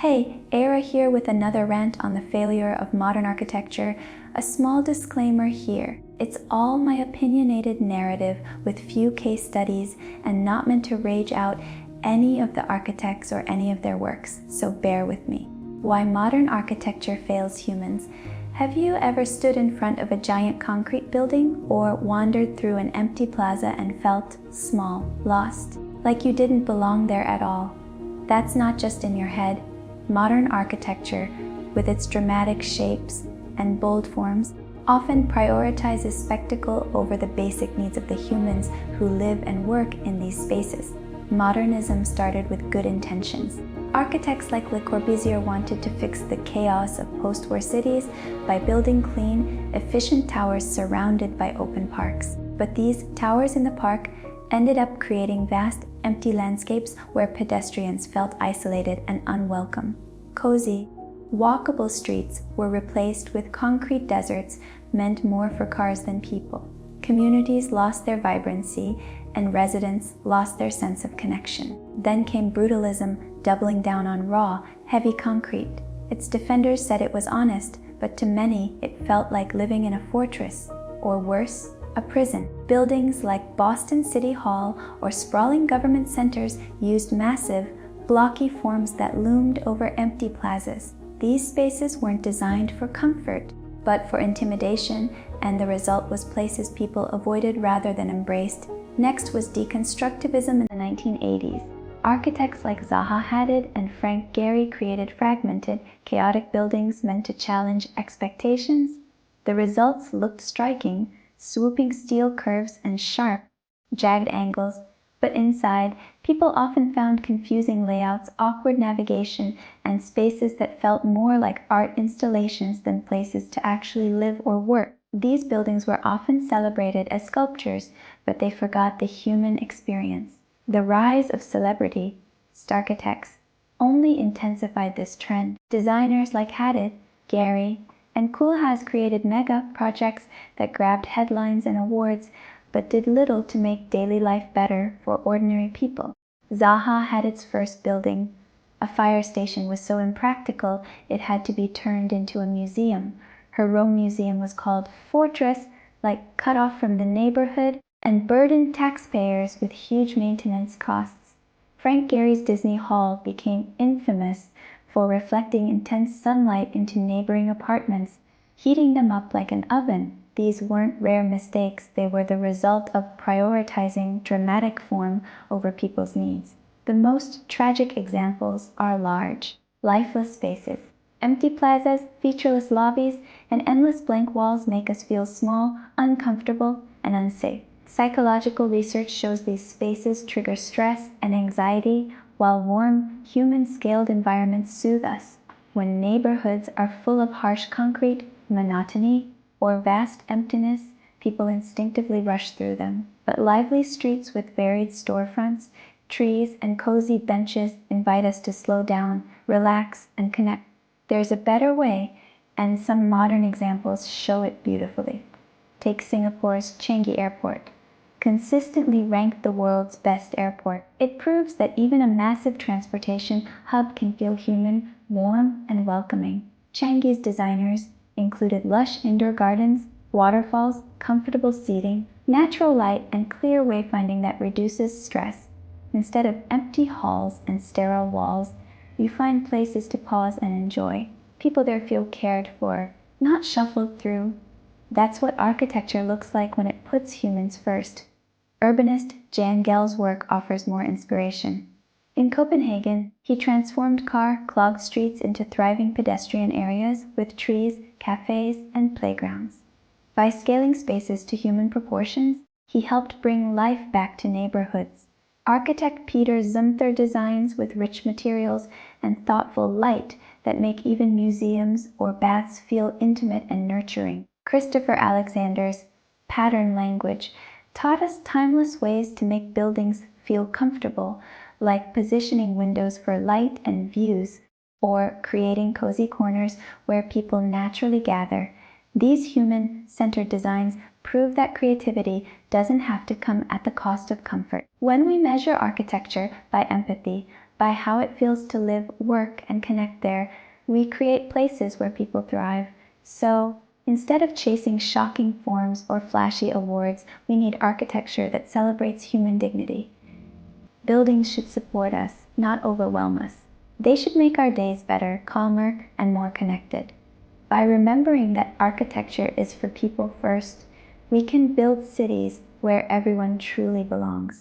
Hey, Era here with another rant on the failure of modern architecture. A small disclaimer here. It's all my opinionated narrative with few case studies and not meant to rage out any of the architects or any of their works, so bear with me. Why modern architecture fails humans. Have you ever stood in front of a giant concrete building or wandered through an empty plaza and felt small, lost, like you didn't belong there at all? That's not just in your head. Modern architecture, with its dramatic shapes and bold forms, often prioritizes spectacle over the basic needs of the humans who live and work in these spaces. Modernism started with good intentions. Architects like Le Corbusier wanted to fix the chaos of post-war cities by building clean, efficient towers surrounded by open parks. But these towers in the park ended up creating vast, empty landscapes where pedestrians felt isolated and unwelcome. Cozy, walkable streets were replaced with concrete deserts meant more for cars than people. Communities lost their vibrancy, and residents lost their sense of connection. Then came Brutalism, doubling down on raw, heavy concrete. Its defenders said it was honest, but to many it felt like living in a fortress, or worse, a prison. Buildings like Boston City Hall or sprawling government centers used massive, blocky forms that loomed over empty plazas. These spaces weren't designed for comfort, but for intimidation, and the result was places people avoided rather than embraced. Next was Deconstructivism in the 1980s. Architects like Zaha Hadid and Frank Gehry created fragmented, chaotic buildings meant to challenge expectations. The results looked striking: swooping steel curves and sharp, jagged angles, but inside, people often found confusing layouts, awkward navigation, and spaces that felt more like art installations than places to actually live or work. These buildings were often celebrated as sculptures, but they forgot the human experience. The rise of celebrity, starchitects, only intensified this trend. Designers like Hadid, Gehry, and Koolhaas created mega projects that grabbed headlines and awards, but did little to make daily life better for ordinary people. Zaha Hadid's first building, a fire station, was so impractical it had to be turned into a museum. Her Rome museum was called Fortress, like cut off from the neighborhood, and burdened taxpayers with huge maintenance costs. Frank Gehry's Disney Hall became infamous for reflecting intense sunlight into neighboring apartments, heating them up like an oven. These weren't rare mistakes, they were the result of prioritizing dramatic form over people's needs. The most tragic examples are large, lifeless spaces. Empty plazas, featureless lobbies, and endless blank walls make us feel small, uncomfortable, and unsafe. Psychological research shows these spaces trigger stress and anxiety, while warm, human-scaled environments soothe us. When neighborhoods are full of harsh concrete, monotony, or vast emptiness, people instinctively rush through them. But lively streets with varied storefronts, trees, and cozy benches invite us to slow down, relax, and connect. There's a better way, and some modern examples show it beautifully. Take Singapore's Changi Airport. Consistently ranked the world's best airport. It proves that even a massive transportation hub can feel human, warm, and welcoming. Changi's designers included lush indoor gardens, waterfalls, comfortable seating, natural light, and clear wayfinding that reduces stress. Instead of empty halls and sterile walls, you find places to pause and enjoy. People there feel cared for, not shuffled through. That's what architecture looks like when it puts humans first. Urbanist Jan Gehl's work offers more inspiration. In Copenhagen, he transformed car-clogged streets into thriving pedestrian areas with trees, cafes, and playgrounds. By scaling spaces to human proportions, he helped bring life back to neighborhoods. Architect Peter Zumthor designs with rich materials and thoughtful light that make even museums or baths feel intimate and nurturing. Christopher Alexander's pattern language taught us timeless ways to make buildings feel comfortable, like positioning windows for light and views, or creating cozy corners where people naturally gather. These human-centered designs prove that creativity doesn't have to come at the cost of comfort. When we measure architecture by empathy, By how it feels to live, work, and connect there, we create places where people thrive. So, instead of chasing shocking forms or flashy awards, we need architecture that celebrates human dignity. Buildings should support us, not overwhelm us. They should make our days better, calmer, and more connected. By remembering that architecture is for people first, we can build cities where everyone truly belongs.